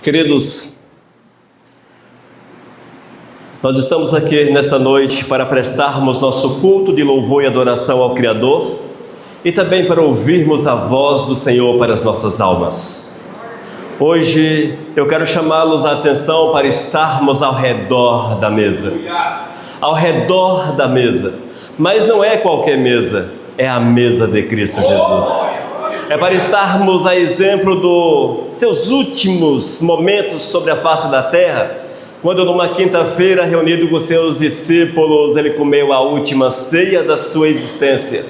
Queridos, nós estamos aqui nesta noite para prestarmos nosso culto de louvor e adoração ao Criador e também para ouvirmos a voz do Senhor para as nossas almas. Hoje eu quero chamá-los a atenção para estarmos ao redor da mesa. Ao redor da mesa. Mas não é qualquer mesa, é a mesa de Cristo Jesus. É para estarmos a exemplo dos seus últimos momentos sobre a face da terra, quando numa quinta-feira, reunido com seus discípulos, ele comeu a última ceia da sua existência.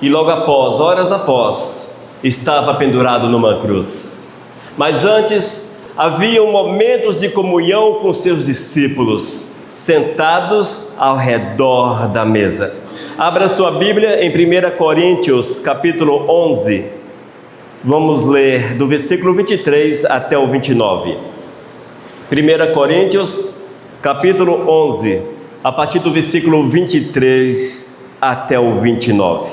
E logo após, horas após, estava pendurado numa cruz. Mas antes, haviam momentos de comunhão com seus discípulos, sentados ao redor da mesa. Abra sua Bíblia em 1 Coríntios, capítulo 11. Vamos ler do versículo 23 até o 29. 1 Coríntios, capítulo 11, a partir do versículo 23 até o 29.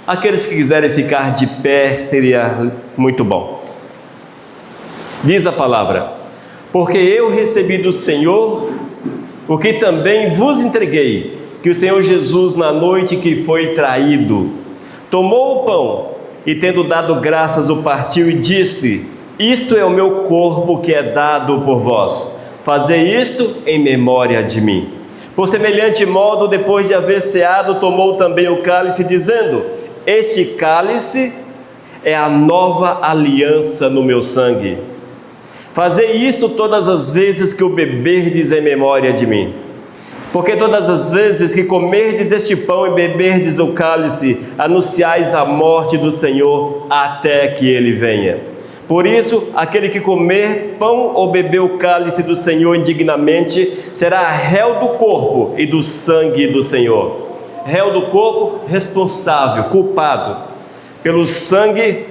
Aqueles que quiserem ficar de pé, seria muito bom. Diz a palavra: porque eu recebi do Senhor o que também vos entreguei, que o Senhor Jesus, na noite que foi traído, tomou o pão e, tendo dado graças, o partiu e disse: isto é o meu corpo que é dado por vós, fazei isto em memória de mim. Por semelhante modo, depois de haver ceado, tomou também o cálice, dizendo: este cálice é a nova aliança no meu sangue. Fazei isto todas as vezes que o beberdes em memória de mim. Porque todas as vezes que comerdes este pão e beberdes o cálice, anunciais a morte do Senhor até que Ele venha. Por isso, aquele que comer pão ou beber o cálice do Senhor indignamente, será réu do corpo e do sangue do Senhor. Réu do corpo, responsável, culpado, pelo sangue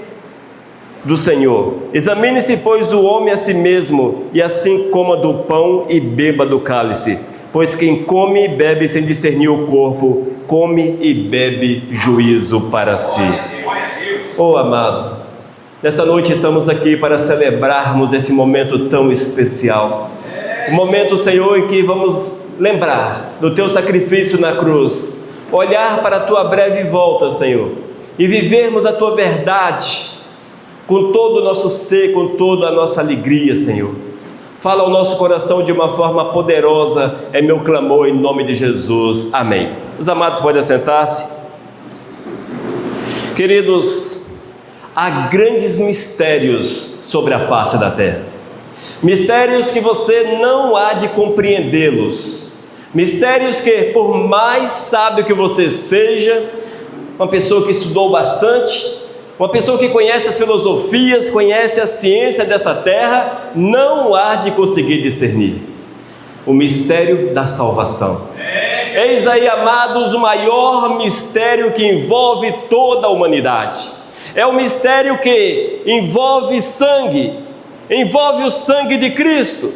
do Senhor. Examine-se, pois, o homem a si mesmo, e assim coma do pão e beba do cálice. Pois quem come e bebe sem discernir o corpo, come e bebe juízo para si. Oh amado, nessa noite estamos aqui para celebrarmos esse momento tão especial. O momento, Senhor, em que vamos lembrar do Teu sacrifício na cruz, olhar para a Tua breve volta, Senhor, e vivermos a Tua verdade com todo o nosso ser, com toda a nossa alegria, Senhor. Fala ao nosso coração de uma forma poderosa, é meu clamor em nome de Jesus, amém. Os amados podem assentar-se. Queridos, há grandes mistérios sobre a face da terra, mistérios que você não há de compreendê-los, mistérios que, por mais sábio que você seja, uma pessoa que estudou bastante, uma pessoa que conhece as filosofias, conhece a ciência dessa terra, não há de conseguir discernir o mistério da salvação. Eis aí, amados, o maior mistério que envolve toda a humanidade. É o mistério que envolve sangue, envolve o sangue de Cristo.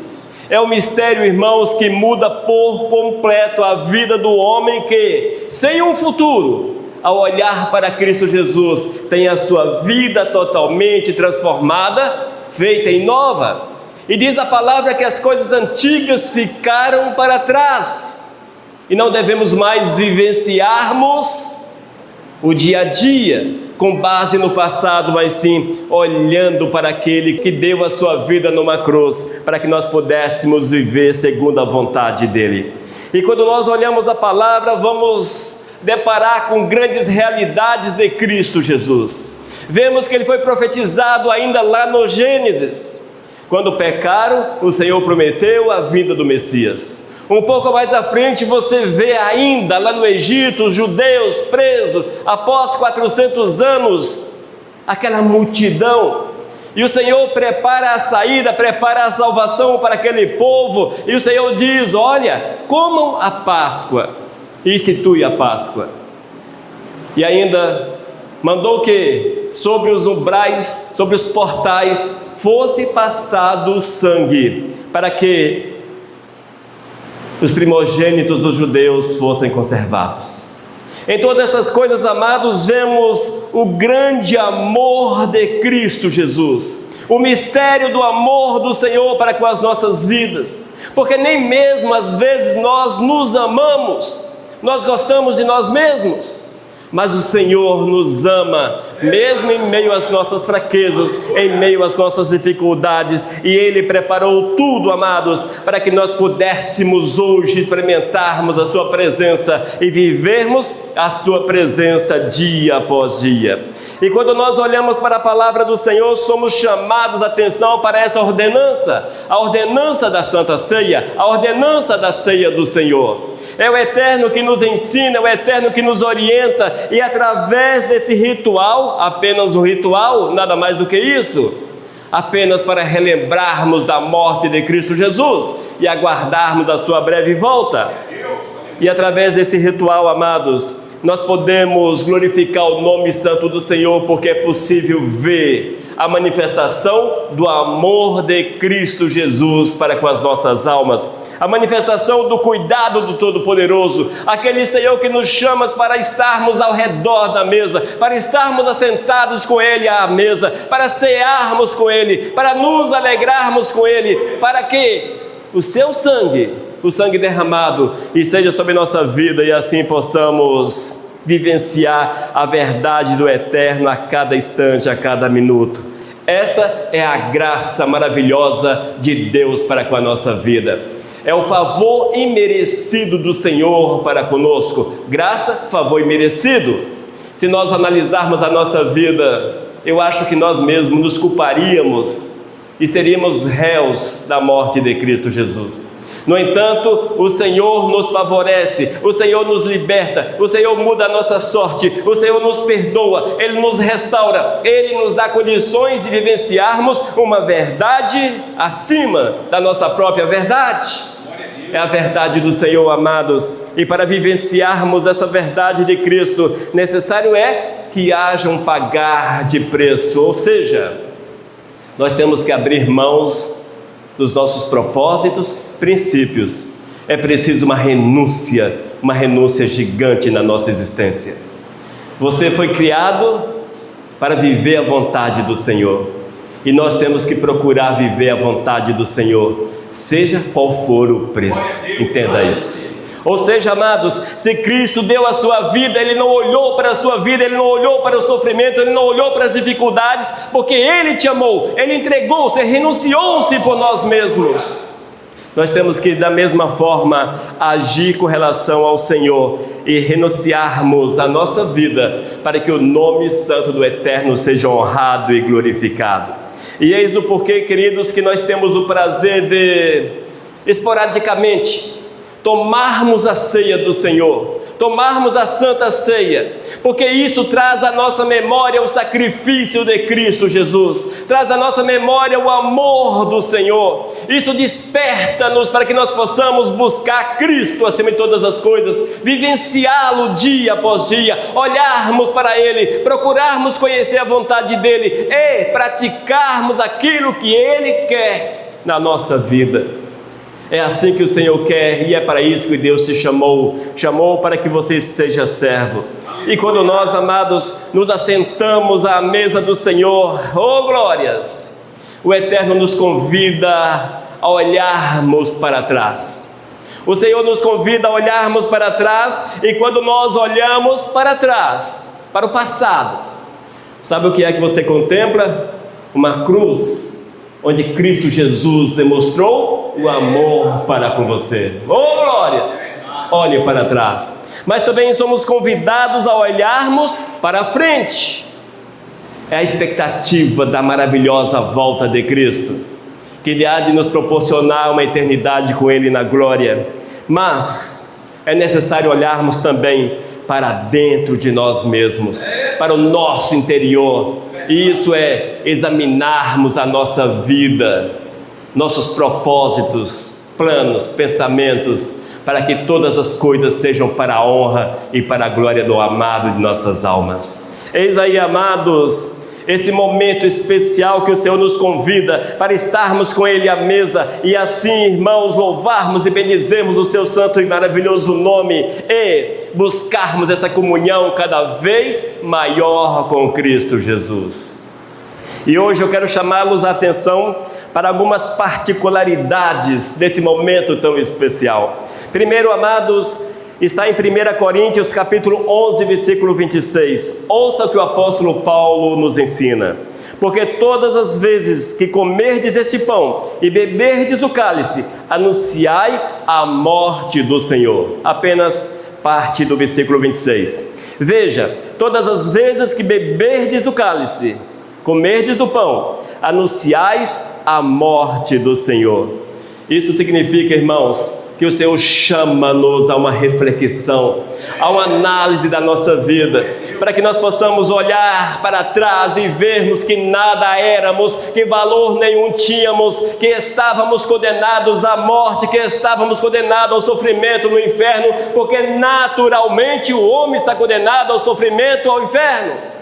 É o mistério, irmãos, que muda por completo a vida do homem que, sem um futuro, ao olhar para Cristo Jesus, tem a sua vida totalmente transformada, feita em nova. E diz a palavra que as coisas antigas ficaram para trás, e não devemos mais vivenciarmos o dia a dia com base no passado, mas sim olhando para aquele que deu a sua vida numa cruz, para que nós pudéssemos viver segundo a vontade dele. E quando nós olhamos a palavra, vamos deparar com grandes realidades de Cristo Jesus. Vemos que ele foi profetizado ainda lá no Gênesis. Quando pecaram, o Senhor prometeu a vinda do Messias. Um pouco mais à frente você vê ainda lá no Egito os judeus presos após 400 anos, aquela multidão, e o Senhor prepara a saída, prepara a salvação para aquele povo, e o Senhor diz: olha, comam a Páscoa, e institui a Páscoa. E ainda mandou que sobre os umbrais, sobre os portais, fosse passado sangue, para que os primogênitos dos judeus fossem conservados. Em todas essas coisas, amados, vemos o grande amor de Cristo Jesus, o mistério do amor do Senhor para com as nossas vidas, porque nem mesmo às vezes nós nos amamos, nós gostamos de nós mesmos, mas o Senhor nos ama, mesmo em meio às nossas fraquezas, em meio às nossas dificuldades, e Ele preparou tudo, amados, para que nós pudéssemos hoje experimentarmos a Sua presença e vivermos a Sua presença dia após dia. E quando nós olhamos para a palavra do Senhor, somos chamados a atenção para essa ordenança, a ordenança da Santa Ceia, a ordenança da ceia do Senhor. É o Eterno que nos ensina, é o Eterno que nos orienta, e através desse ritual, apenas um ritual, nada mais do que isso, apenas para relembrarmos da morte de Cristo Jesus e aguardarmos a sua breve volta. E através desse ritual, amados, nós podemos glorificar o nome santo do Senhor, porque é possível ver a manifestação do amor de Cristo Jesus para com as nossas almas, a manifestação do cuidado do Todo-Poderoso, aquele Senhor que nos chama para estarmos ao redor da mesa, para estarmos assentados com Ele à mesa, para cearmos com Ele, para nos alegrarmos com Ele, para que o seu sangue, o sangue derramado, esteja sobre nossa vida e assim possamos vivenciar a verdade do Eterno a cada instante, a cada minuto. Esta é a graça maravilhosa de Deus para com a nossa vida. É o favor imerecido do Senhor para conosco. Graça, favor imerecido. Se nós analisarmos a nossa vida, eu acho que nós mesmos nos culparíamos e seríamos réus da morte de Cristo Jesus. No entanto, o Senhor nos favorece, o Senhor nos liberta, o Senhor muda a nossa sorte, o Senhor nos perdoa, Ele nos restaura, Ele nos dá condições de vivenciarmos uma verdade acima da nossa própria verdade. É a verdade do Senhor, amados, e para vivenciarmos essa verdade de Cristo, necessário é que haja um pagar de preço, ou seja, nós temos que abrir mãos dos nossos propósitos, princípios. É preciso uma renúncia gigante na nossa existência. Você foi criado para viver a vontade do Senhor, e nós temos que procurar viver a vontade do Senhor, seja qual for o preço. Entenda isso. Ou seja, amados, se Cristo deu a sua vida, Ele não olhou para a sua vida, Ele não olhou para o sofrimento, Ele não olhou para as dificuldades, porque Ele te amou, Ele entregou-se, renunciou-se por nós mesmos. Nós temos que, da mesma forma, agir com relação ao Senhor e renunciarmos a nossa vida para que o nome santo do Eterno seja honrado e glorificado. E eis o porquê, queridos, que nós temos o prazer de, esporadicamente, tomarmos a ceia do Senhor, tomarmos a Santa Ceia, porque isso traz à nossa memória o sacrifício de Cristo Jesus, traz à nossa memória o amor do Senhor. Isso desperta-nos para que nós possamos buscar Cristo acima de todas as coisas, vivenciá-lo dia após dia, olharmos para Ele, procurarmos conhecer a vontade dEle e praticarmos aquilo que Ele quer na nossa vida. É assim que o Senhor quer, e é para isso que Deus te chamou para que você seja servo. E quando nós, amados, nos assentamos à mesa do Senhor, oh glórias, o Eterno nos convida a olharmos para trás. O Senhor nos convida a olharmos para trás, e quando nós olhamos para trás, para o passado, sabe o que é que você contempla? Uma cruz, onde Cristo Jesus demonstrou o amor para com você. Oh glórias! Olhe para trás. Mas também somos convidados a olharmos para frente. É a expectativa da maravilhosa volta de Cristo, que há de nos proporcionar uma eternidade com Ele na glória. Mas é necessário olharmos também para dentro de nós mesmos, para o nosso interior. Isso é examinarmos a nossa vida, nossos propósitos, planos, pensamentos, para que todas as coisas sejam para a honra e para a glória do amado de nossas almas. Eis aí, amados, esse momento especial que o Senhor nos convida para estarmos com Ele à mesa e assim, irmãos, louvarmos e bendizermos o seu santo e maravilhoso nome e buscarmos essa comunhão cada vez maior com Cristo Jesus. E hoje eu quero chamá-los a atenção para algumas particularidades desse momento tão especial. Primeiro, amados, está em 1 Coríntios capítulo 11, versículo 26. Ouça o que o apóstolo Paulo nos ensina. Porque todas as vezes que comerdes este pão e beberdes o cálice, anunciai a morte do Senhor. Apenas parte do versículo 26. Veja, todas as vezes que beberdes o cálice, comerdes do pão, anunciais a morte do Senhor. Isso significa, irmãos, que o Senhor chama-nos a uma reflexão, a uma análise da nossa vida, para que nós possamos olhar para trás e vermos que nada éramos, que valor nenhum tínhamos, que estávamos condenados à morte, que estávamos condenados ao sofrimento no inferno, porque naturalmente o homem está condenado ao sofrimento, ao inferno.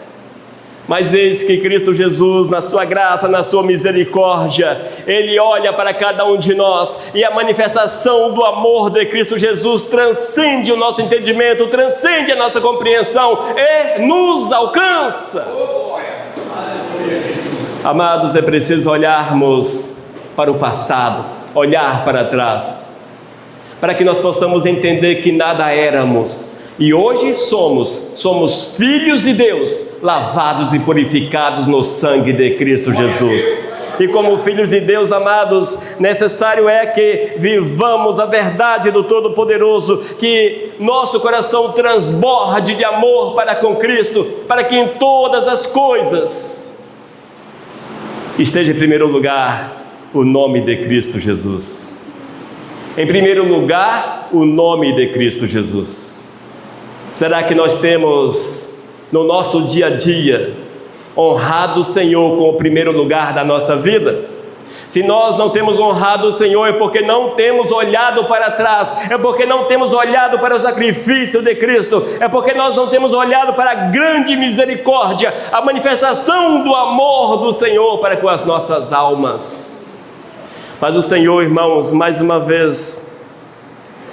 Mas eis que Cristo Jesus, na sua graça, na sua misericórdia, Ele olha para cada um de nós, e a manifestação do amor de Cristo Jesus transcende o nosso entendimento, transcende a nossa compreensão e nos alcança. Amados, é preciso olharmos para o passado, olhar para trás, para que nós possamos entender que nada éramos, e hoje somos filhos de Deus, lavados e purificados no sangue de Cristo Jesus. E como filhos de Deus, amados, necessário é que vivamos a verdade do Todo-Poderoso, que nosso coração transborde de amor para com Cristo, para que em todas as coisas esteja em primeiro lugar o nome de Cristo Jesus. Em primeiro lugar, o nome de Cristo Jesus. Será que nós temos no nosso dia a dia honrado o Senhor com o primeiro lugar da nossa vida? Se nós não temos honrado o Senhor, é porque não temos olhado para trás, é porque não temos olhado para o sacrifício de Cristo, é porque nós não temos olhado para a grande misericórdia, a manifestação do amor do Senhor para com as nossas almas. Mas o Senhor, irmãos, mais uma vez,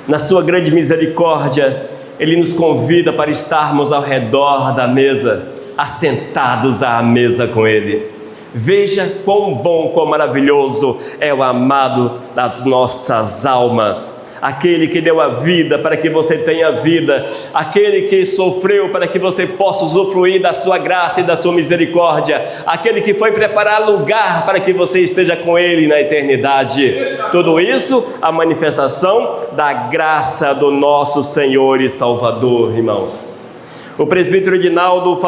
na sua grande misericórdia, Ele nos convida para estarmos ao redor da mesa, assentados à mesa com Ele. Veja quão bom, quão maravilhoso é o amado das nossas almas, aquele que deu a vida para que você tenha vida, aquele que sofreu para que você possa usufruir da sua graça e da sua misericórdia, aquele que foi preparar lugar para que você esteja com Ele na eternidade. Tudo isso a manifestação da graça do nosso Senhor e Salvador, irmãos. O presbítero Edinaldo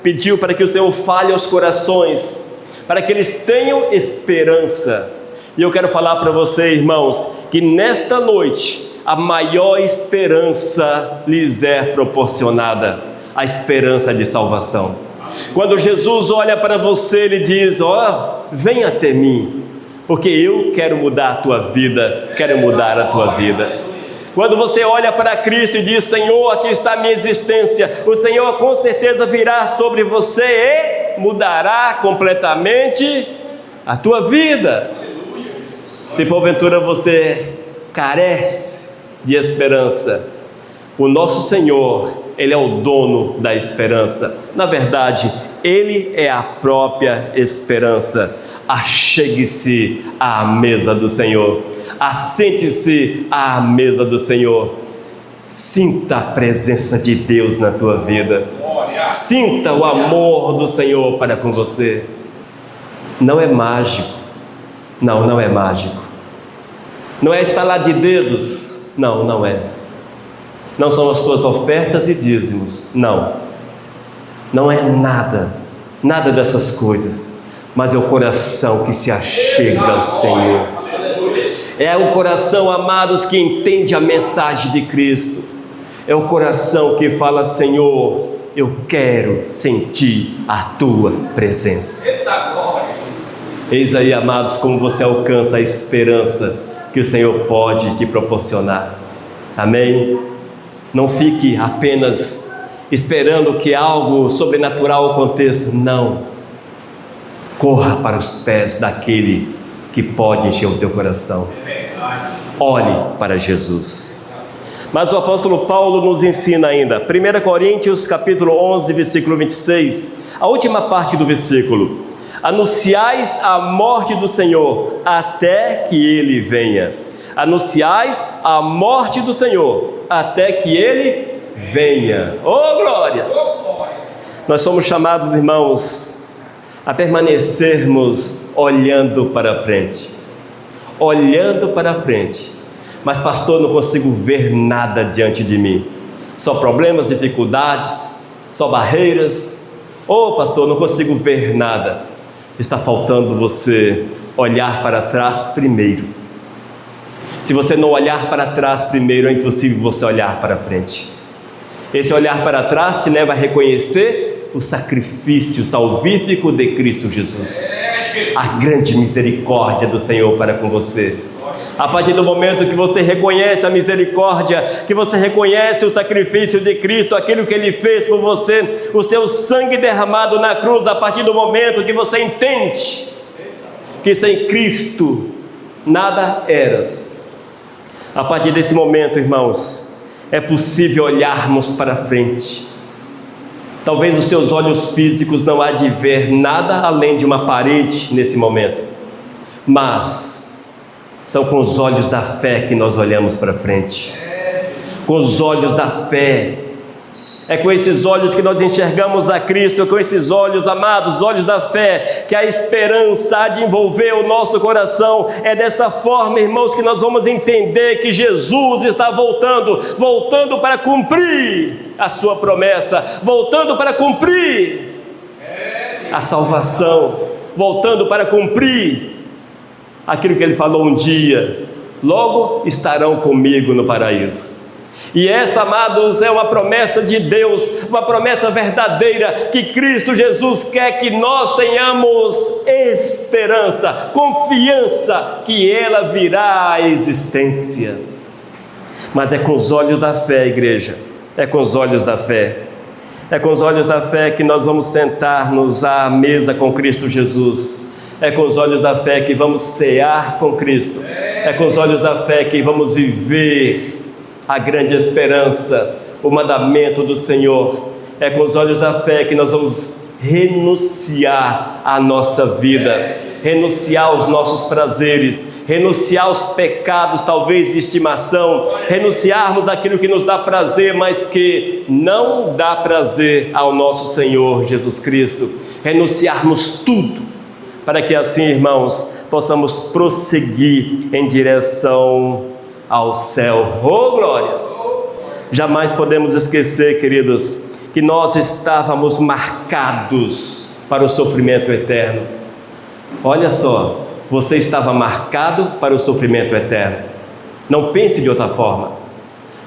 pediu para que o Senhor fale aos corações, para que eles tenham esperança. E eu quero falar para você, irmãos, que nesta noite a maior esperança lhes é proporcionada, a esperança de salvação. Quando Jesus olha para você, Ele diz: vem até mim, porque eu quero mudar a tua vida, quero mudar a tua vida. Quando você olha para Cristo e diz: Senhor, aqui está a minha existência, o Senhor com certeza virá sobre você e mudará completamente a tua vida. Se porventura você carece de esperança, o nosso Senhor, Ele é o dono da esperança. Na verdade, Ele é a própria esperança. Achegue-se à mesa do Senhor, assente-se à mesa do Senhor, sinta a presença de Deus na tua vida, sinta o amor do Senhor para com você. Não é mágico, não é mágico, não é estalar de dedos, não é, não são as tuas ofertas e dízimos, não é nada dessas coisas, mas é o coração que se achega ao Senhor. É o coração, amados, que entende a mensagem de Cristo. É o coração que fala: Senhor, eu quero sentir a tua presença. Eis aí, amados, como você alcança a esperança que o Senhor pode te proporcionar. Amém? Não fique apenas esperando que algo sobrenatural aconteça. Não. Corra para os pés daquele que pode encher o teu coração. Olhe para Jesus. Mas o apóstolo Paulo nos ensina ainda, 1 Coríntios capítulo 11, versículo 26, a última parte do versículo: anunciais a morte do Senhor até que Ele venha. Anunciais a morte do Senhor até que Ele venha. Oh, glórias! Nós somos chamados, irmãos, a permanecermos olhando para frente. Olhando para frente. Mas, pastor, não consigo ver nada diante de mim. Só problemas, dificuldades, só barreiras. Oh, pastor, não consigo ver nada. Está faltando você olhar para trás primeiro. Se você não olhar para trás primeiro, é impossível você olhar para frente. Esse olhar para trás te leva a reconhecer o sacrifício salvífico de Cristo Jesus. A grande misericórdia do Senhor para com você. A partir do momento que você reconhece a misericórdia, que você reconhece o sacrifício de Cristo, aquilo que Ele fez por você, o seu sangue derramado na cruz, a partir do momento que você entende que sem Cristo nada eras. A partir desse momento, irmãos, é possível olharmos para frente. Talvez os teus olhos físicos não há de ver nada além de uma parede nesse momento, mas são com os olhos da fé que nós olhamos para frente. Com os olhos da fé. É com esses olhos que nós enxergamos a Cristo, é com esses olhos, amados, olhos da fé, que a esperança há de envolver o nosso coração. É dessa forma, irmãos, que nós vamos entender que Jesus está voltando para cumprir a sua promessa, voltando para cumprir a salvação, voltando para cumprir aquilo que Ele falou um dia: logo estarão comigo no paraíso. E essa, amados, é uma promessa de Deus, uma promessa verdadeira, que Cristo Jesus quer que nós tenhamos esperança, confiança que ela virá à existência. Mas é com os olhos da fé, igreja, é com os olhos da fé. É com os olhos da fé que nós vamos sentar-nos à mesa com Cristo Jesus. É com os olhos da fé que vamos cear com Cristo. É com os olhos da fé que vamos viver a grande esperança, o mandamento do Senhor. É com os olhos da fé que nós vamos renunciar à nossa vida, renunciar aos nossos prazeres, renunciar aos pecados talvez de estimação, renunciarmos àquilo que nos dá prazer, mas que não dá prazer ao nosso Senhor Jesus Cristo. Renunciarmos tudo, para que assim, irmãos, possamos prosseguir em direção ao céu. Oh, glórias! Jamais podemos esquecer, queridos, que nós estávamos marcados para o sofrimento eterno. Olha só, você estava marcado para o sofrimento eterno. Não pense de outra forma.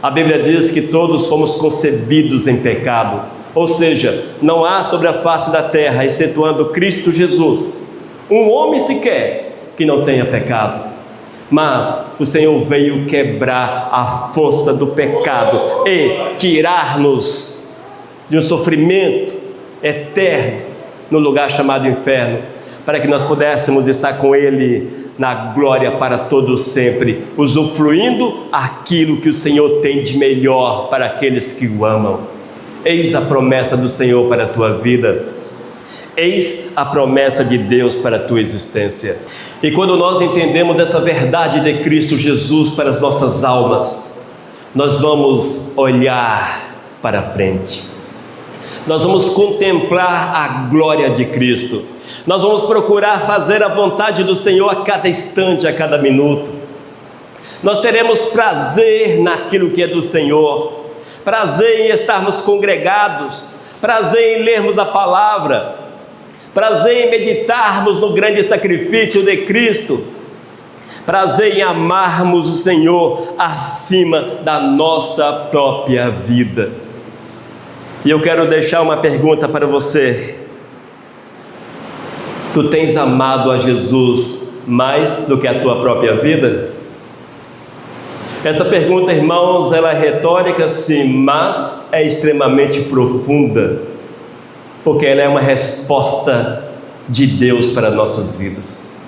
A Bíblia diz que todos fomos concebidos em pecado, ou seja, não há sobre a face da terra, excetuando Cristo Jesus, um homem sequer que não tenha pecado. Mas o Senhor veio quebrar a força do pecado e tirar-nos de um sofrimento eterno no lugar chamado inferno, para que nós pudéssemos estar com Ele na glória para todos sempre, usufruindo aquilo que o Senhor tem de melhor para aqueles que o amam. Eis a promessa do Senhor para a tua vida. Eis a promessa de Deus para a tua existência. E quando nós entendemos essa verdade de Cristo Jesus para as nossas almas, nós vamos olhar para frente. Nós vamos contemplar a glória de Cristo. Nós vamos procurar fazer a vontade do Senhor a cada instante, a cada minuto. Nós teremos prazer naquilo que é do Senhor, prazer em estarmos congregados, prazer em lermos a palavra, prazer em meditarmos no grande sacrifício de Cristo, prazer em amarmos o Senhor acima da nossa própria vida. E eu quero deixar uma pergunta para você: tu tens amado a Jesus mais do que a tua própria vida? Essa pergunta, irmãos, ela é retórica sim, mas é extremamente profunda, porque ela é uma resposta de Deus para nossas vidas.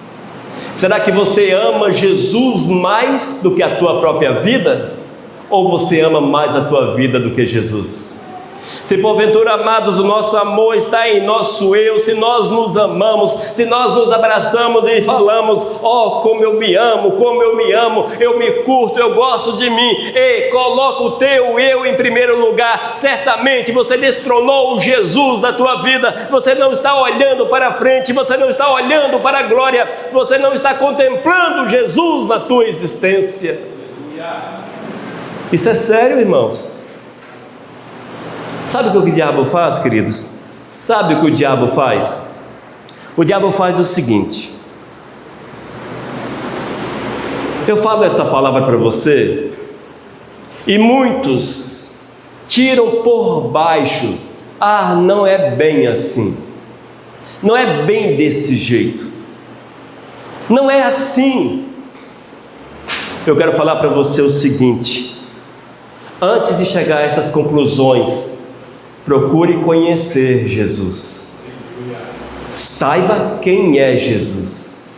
Será que você ama Jesus mais do que a tua própria vida? Ou você ama mais a tua vida do que Jesus? Se porventura, amados, o nosso amor está em nosso eu, se nós nos amamos, se nós nos abraçamos e falamos: oh, como eu me amo, eu me curto, eu gosto de mim, e coloca o teu eu em primeiro lugar, certamente você destronou o Jesus da tua vida. Você não está olhando para frente, você não está olhando para a glória, você não está contemplando Jesus na tua existência. Isso é sério, irmãos. Sabe o que o diabo faz, queridos? Sabe o que o diabo faz? O diabo faz o seguinte. Eu falo essa palavra para você, e muitos tiram por baixo: ah, não é bem assim, não é bem desse jeito, não é assim. Eu quero falar para você o seguinte: antes de chegar a essas conclusões, procure conhecer Jesus. Saiba quem é Jesus.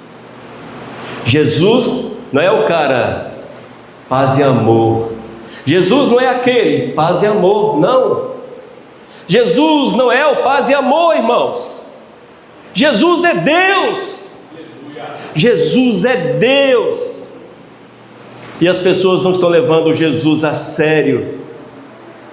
Jesus não é o cara paz e amor. Jesus não é aquele paz e amor, não. Jesus não é o paz e amor, irmãos. Jesus é Deus. Jesus é Deus. E as pessoas não estão levando Jesus a sério.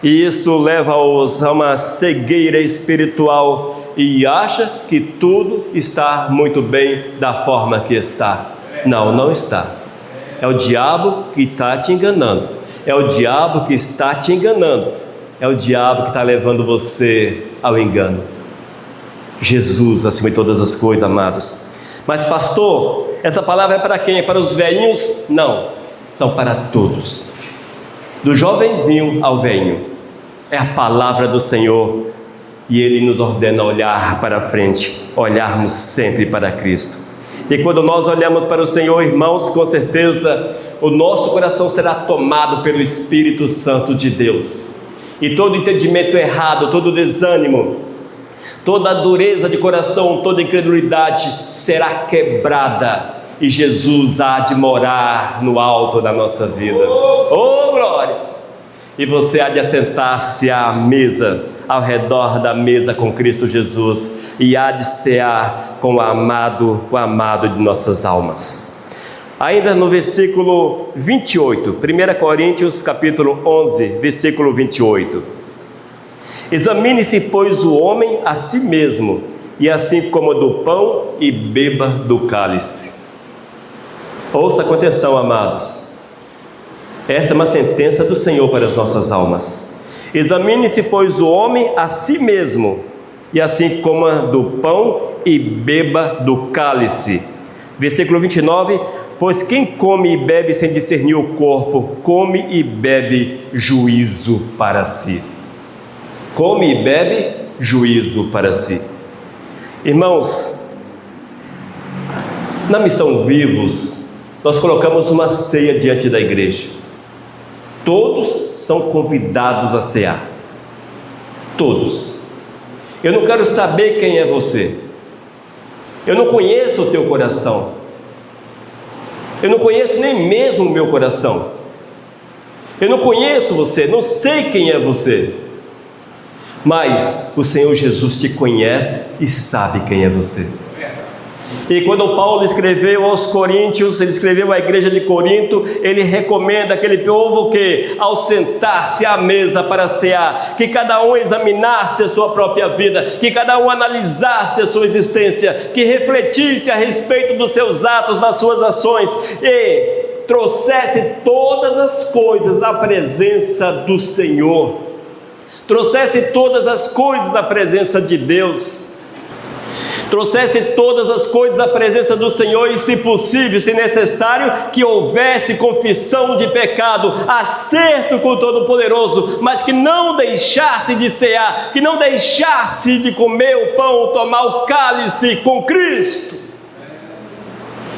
E isso leva-os a uma cegueira espiritual e acha que tudo está muito bem da forma que está. Não, não está. É o diabo que está te enganando. É o diabo que está te enganando. É o diabo que está levando você ao engano. Jesus acima de todas as coisas, amados. Mas pastor, essa palavra é para quem? É para os velhinhos? Não, são para todos, do jovenzinho ao velhinho. É a palavra do Senhor, e Ele nos ordena olhar para frente, olharmos sempre para Cristo. E quando nós olhamos para o Senhor, irmãos, com certeza o nosso coração será tomado pelo Espírito Santo de Deus, e todo entendimento errado, todo desânimo, toda dureza de coração, toda incredulidade será quebrada, e Jesus há de morar no alto da nossa vida. Oh, glórias! E você há de assentar-se à mesa, ao redor da mesa com Cristo Jesus, e há de cear com o amado de nossas almas. Ainda no versículo 28, 1 Coríntios capítulo 11, versículo 28. Examine-se, pois, o homem a si mesmo, e assim coma do pão e beba do cálice. Ouça com atenção, amados. Esta é uma sentença do Senhor para as nossas almas. Examine-se, pois, o homem a si mesmo, e assim coma do pão e beba do cálice. Versículo 29, pois quem come e bebe sem discernir o corpo, come e bebe juízo para si. Come e bebe juízo para si. Irmãos, na Missão Vivos, nós colocamos uma ceia diante da igreja. Todos são convidados a cear. Todos. Eu não quero saber quem é você. Eu não conheço o teu coração. Eu não conheço nem mesmo o meu coração. Eu não conheço você, não sei quem é você. Mas o Senhor Jesus te conhece e sabe quem é você. E quando Paulo escreveu aos Coríntios, ele escreveu à igreja de Corinto, ele recomenda aquele povo que, ao sentar-se à mesa para cear, que cada um examinasse a sua própria vida, que cada um analisasse a sua existência, que refletisse a respeito dos seus atos, das suas ações, e trouxesse todas as coisas à presença do Senhor, trouxesse todas as coisas à presença de Deus, trouxesse todas as coisas à presença do Senhor, e se possível, se necessário, que houvesse confissão de pecado, acerto com o Todo-Poderoso, mas que não deixasse de cear, que não deixasse de comer o pão, tomar o cálice com Cristo.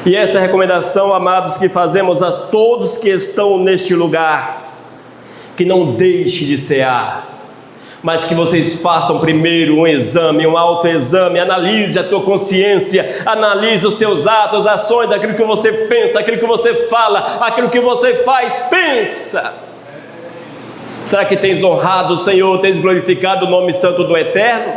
E esta é a recomendação, amados, que fazemos a todos que estão neste lugar, que não deixe de cear, mas que vocês façam primeiro um exame, um autoexame, analise a tua consciência, analise os teus atos, ações, aquilo que você pensa, aquilo que você fala, aquilo que você faz, pensa. Será que tens honrado o Senhor, tens glorificado o nome santo do Eterno?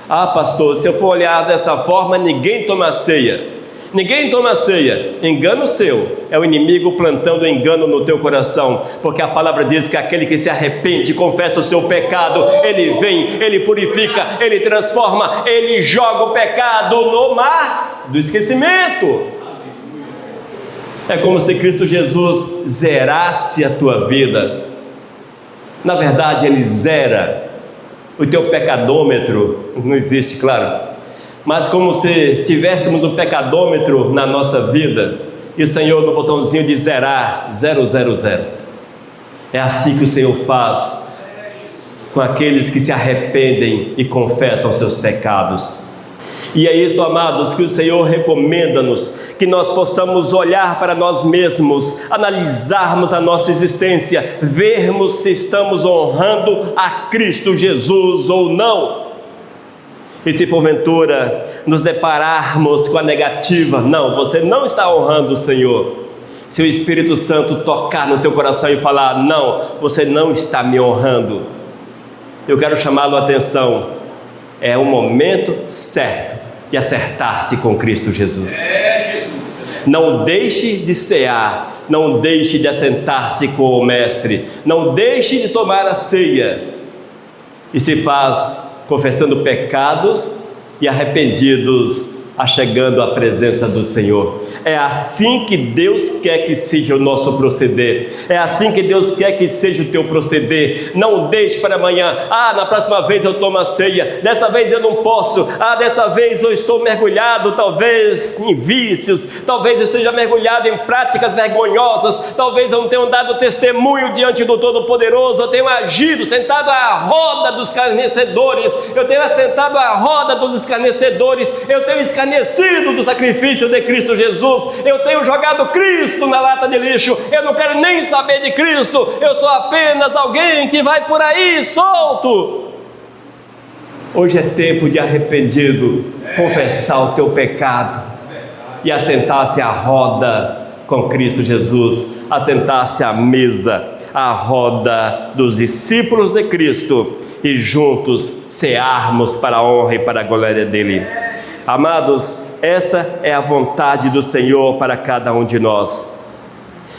Ah, pastor, se eu for olhar dessa forma, ninguém toma ceia. Ninguém toma ceia. Engano seu. É o inimigo plantando engano no teu coração, porque a palavra diz que aquele que se arrepende, confessa o seu pecado, ele vem, ele purifica, ele transforma, ele joga o pecado no mar do esquecimento. É como se Cristo Jesus zerasse a tua vida. Na verdade, ele zera o teu pecadômetro. Não existe, claro, mas como se tivéssemos um pecadômetro na nossa vida, e o Senhor no botãozinho de zerar, 000. É assim que o Senhor faz com aqueles que se arrependem e confessam seus pecados. E é isso, amados, que o Senhor recomenda-nos, que nós possamos olhar para nós mesmos, analisarmos a nossa existência, vermos se estamos honrando a Cristo Jesus ou não. E se porventura nos depararmos com a negativa, não, você não está honrando o Senhor. Se o Espírito Santo tocar no teu coração e falar, não, você não está me honrando, eu quero chamá-lo a atenção. É o momento certo de acertar-se com Cristo Jesus. Não deixe de cear, não deixe de assentar-se com o Mestre, não deixe de tomar a ceia. E se faz confessando pecados e arrependidos, achegando à presença do Senhor. É assim que Deus quer que seja o nosso proceder. É assim que Deus quer que seja o teu proceder. Não deixe para amanhã. Ah, na próxima vez eu tomo a ceia. Dessa vez eu não posso. Ah, dessa vez eu estou mergulhado talvez em vícios. Talvez eu esteja mergulhado em práticas vergonhosas. Talvez eu não tenha dado testemunho diante do Todo-Poderoso. Eu tenho agido sentado à roda dos escarnecedores. Eu tenho assentado à roda dos escarnecedores. Eu tenho escarnecido do sacrifício de Cristo Jesus. Eu tenho jogado Cristo na lata de lixo. Eu não quero nem saber de Cristo. Eu sou apenas alguém que vai por aí solto. Hoje é tempo de arrependido confessar o teu pecado e assentar-se à roda com Cristo Jesus, assentar-se à mesa, à roda dos discípulos de Cristo, e juntos cearmos para a honra e para a glória dele. Amados, esta é a vontade do Senhor para cada um de nós.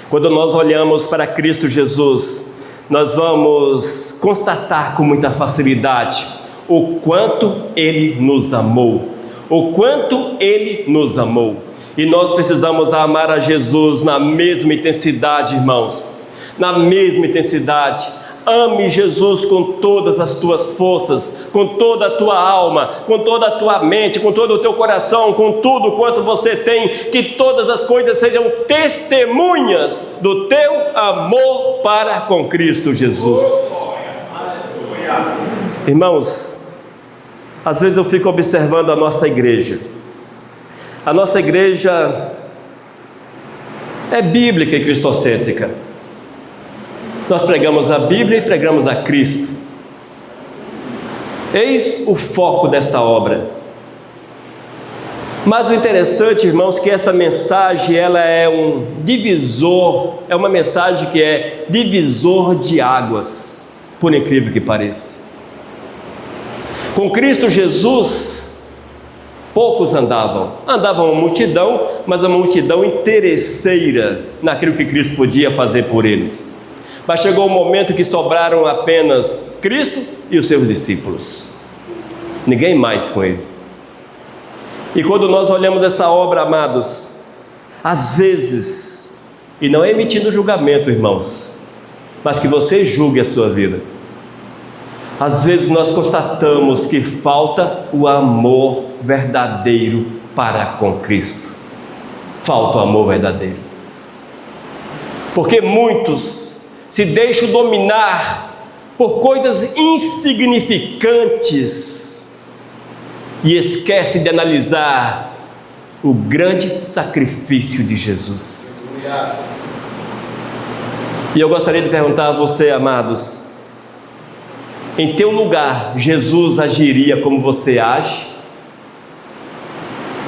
Quando nós olhamos para Cristo Jesus, nós vamos constatar com muita facilidade o quanto Ele nos amou, o quanto Ele nos amou. E nós precisamos amar a Jesus na mesma intensidade, irmãos, na mesma intensidade. Ame Jesus com todas as tuas forças, com toda a tua alma, com toda a tua mente, com todo o teu coração, com tudo quanto você tem. Que todas as coisas sejam testemunhas do teu amor para com Cristo Jesus. Irmãos, às vezes eu fico observando a nossa igreja. A nossa igreja é bíblica e cristocêntrica. Nós pregamos a Bíblia e pregamos a Cristo. Eis o foco desta obra. Mas o interessante, irmãos, que esta mensagem, ela é um divisor, é uma mensagem que é divisor de águas, por incrível que pareça. Com Cristo Jesus, poucos andavam a multidão, mas a multidão interesseira naquilo que Cristo podia fazer por eles. Mas chegou o momento que sobraram apenas Cristo e os seus discípulos, ninguém mais com Ele. E quando nós olhamos essa obra, amados, às vezes, e não é emitindo julgamento, irmãos, mas que você julgue a sua vida, às vezes nós constatamos que falta o amor verdadeiro para com Cristo. Falta o amor verdadeiro, porque muitos se deixam dominar por coisas insignificantes e esquecem de analisar o grande sacrifício de Jesus. E eu gostaria de perguntar a você, amados, em teu lugar, Jesus agiria como você age?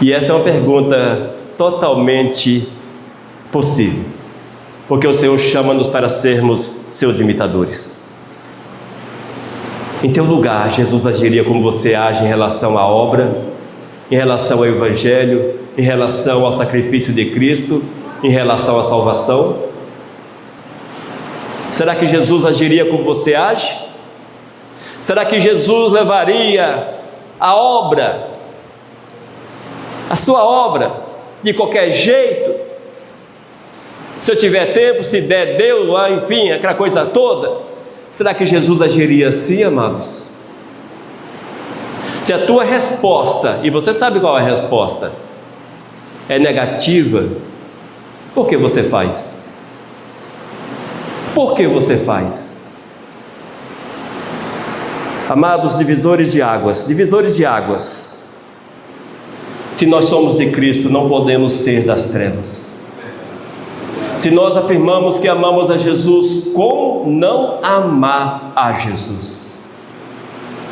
E essa é uma pergunta totalmente possível, porque o Senhor chama-nos para sermos seus imitadores. Em teu lugar, Jesus agiria como você age em relação à obra, em relação ao Evangelho, em relação ao sacrifício de Cristo, em relação à salvação? Será que Jesus agiria como você age? Será que Jesus levaria a obra, a sua obra, de qualquer jeito? Se eu tiver tempo, se der, deu, enfim, aquela coisa toda. Será que Jesus agiria assim, amados? Se a tua resposta, e você sabe qual é a resposta, é negativa, por que você faz? Por que você faz? Amados, divisores de águas, se nós somos de Cristo, não podemos ser das trevas. Se nós afirmamos que amamos a Jesus, como não amar a Jesus?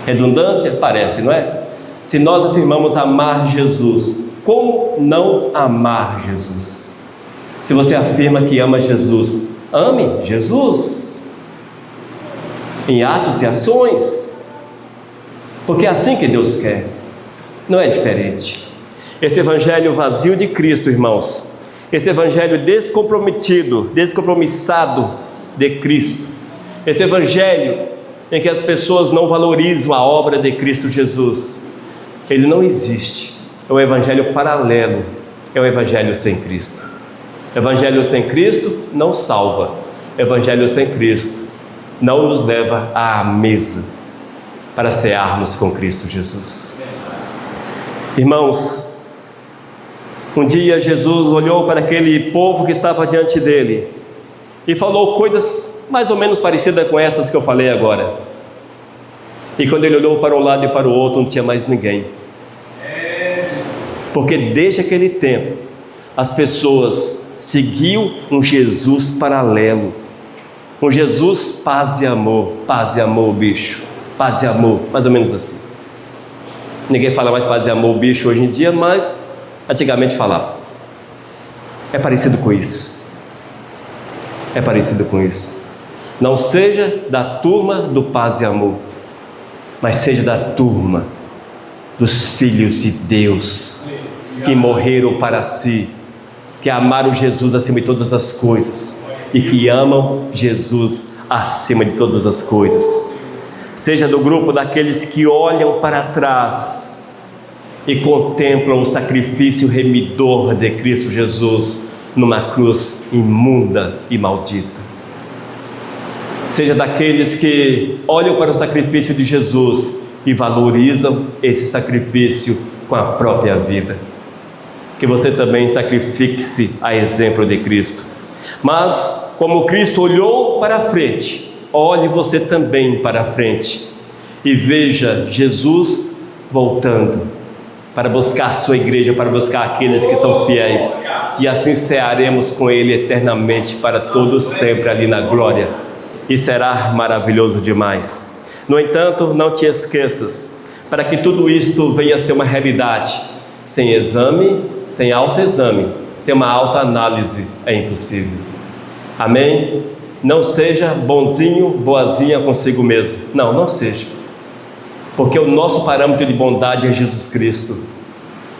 Redundância? Parece, não é? Se nós afirmamos amar Jesus, como não amar Jesus? Se você afirma que ama Jesus, ame Jesus em atos e ações, porque é assim que Deus quer, não é diferente. Esse evangelho vazio de Cristo, irmãos, esse evangelho descompromissado de Cristo, esse evangelho em que as pessoas não valorizam a obra de Cristo Jesus, ele não existe. É um evangelho paralelo, é um evangelho sem Cristo. Evangelho sem Cristo não salva. Evangelho sem Cristo não nos leva à mesa para cearmos com Cristo Jesus. Irmãos, um dia Jesus olhou para aquele povo que estava diante dele e falou coisas mais ou menos parecidas com essas que eu falei agora. E quando ele olhou para um lado e para o outro, não tinha mais ninguém. Porque desde aquele tempo, as pessoas seguiam um Jesus paralelo, um Jesus paz e amor, bicho, paz e amor, mais ou menos assim. Ninguém fala mais paz e amor, bicho, hoje em dia, mas antigamente falava. É parecido com isso. É parecido com isso. Não seja da turma do paz e amor, mas seja da turma dos filhos de Deus, que morreram para si, que amaram Jesus acima de todas as coisas e que amam Jesus acima de todas as coisas. Seja do grupo daqueles que olham para trás e contemplam o sacrifício remidor de Cristo Jesus numa cruz imunda e maldita. Seja daqueles que olham para o sacrifício de Jesus e valorizam esse sacrifício com a própria vida. Que você também sacrifique-se a exemplo de Cristo. Mas, como Cristo olhou para a frente, olhe você também para a frente e veja Jesus voltando para buscar a sua igreja, para buscar aqueles que são fiéis, e assim cearemos com Ele eternamente para todos sempre ali na glória, e será maravilhoso demais. No entanto, não te esqueças, para que tudo isto venha a ser uma realidade, sem exame, sem autoexame, sem uma autoanálise, é impossível. Amém? Não seja bonzinho, boazinha consigo mesmo. Não seja. Porque o nosso parâmetro de bondade é Jesus Cristo.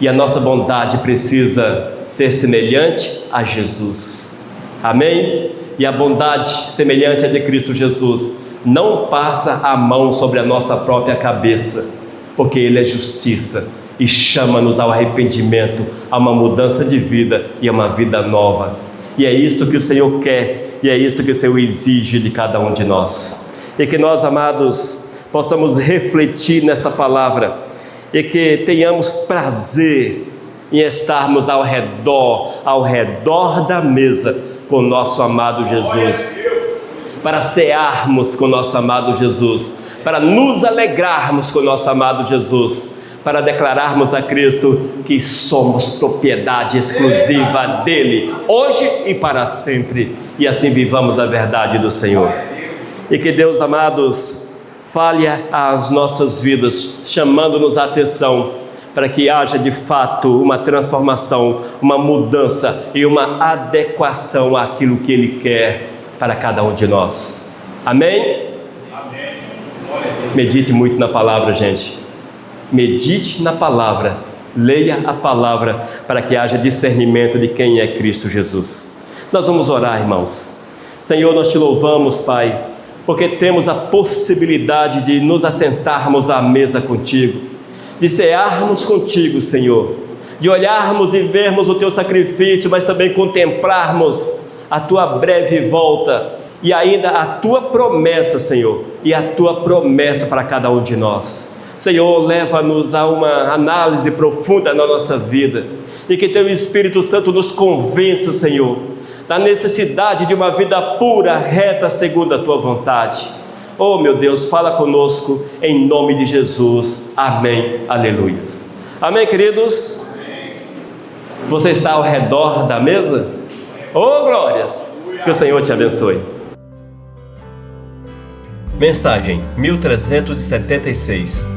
E a nossa bondade precisa ser semelhante a Jesus. Amém? E a bondade semelhante à de Cristo Jesus não passa a mão sobre a nossa própria cabeça, porque Ele é justiça e chama-nos ao arrependimento, a uma mudança de vida e a uma vida nova. E é isso que o Senhor quer, e é isso que o Senhor exige de cada um de nós. E que nós, amados, possamos refletir nesta palavra e que tenhamos prazer em estarmos ao redor da mesa com o nosso amado Jesus, para cearmos com o nosso amado Jesus, para nos alegrarmos com o nosso amado Jesus, para declararmos a Cristo que somos propriedade exclusiva dEle, hoje e para sempre, e assim vivamos a verdade do Senhor. E que Deus, amados, fale às nossas vidas, chamando-nos a atenção, para que haja de fato uma transformação, uma mudança e uma adequação àquilo que Ele quer para cada um de nós. Amém? Amém. Glória a Deus. Medite muito na palavra, gente. Medite na palavra. Leia a palavra para que haja discernimento de quem é Cristo Jesus. Nós vamos orar, irmãos. Senhor, nós te louvamos, Pai, porque temos a possibilidade de nos assentarmos à mesa contigo, de cearmos contigo, Senhor, de olharmos e vermos o teu sacrifício, mas também contemplarmos a tua breve volta e ainda a tua promessa, Senhor, e a tua promessa para cada um de nós. Senhor, leva-nos a uma análise profunda na nossa vida e que teu Espírito Santo nos convença, Senhor, da necessidade de uma vida pura, reta, segundo a tua vontade. Oh, meu Deus, fala conosco em nome de Jesus. Amém. Aleluias. Amém, queridos? Você está ao redor da mesa? Oh, glórias! Que o Senhor te abençoe. Mensagem 1376.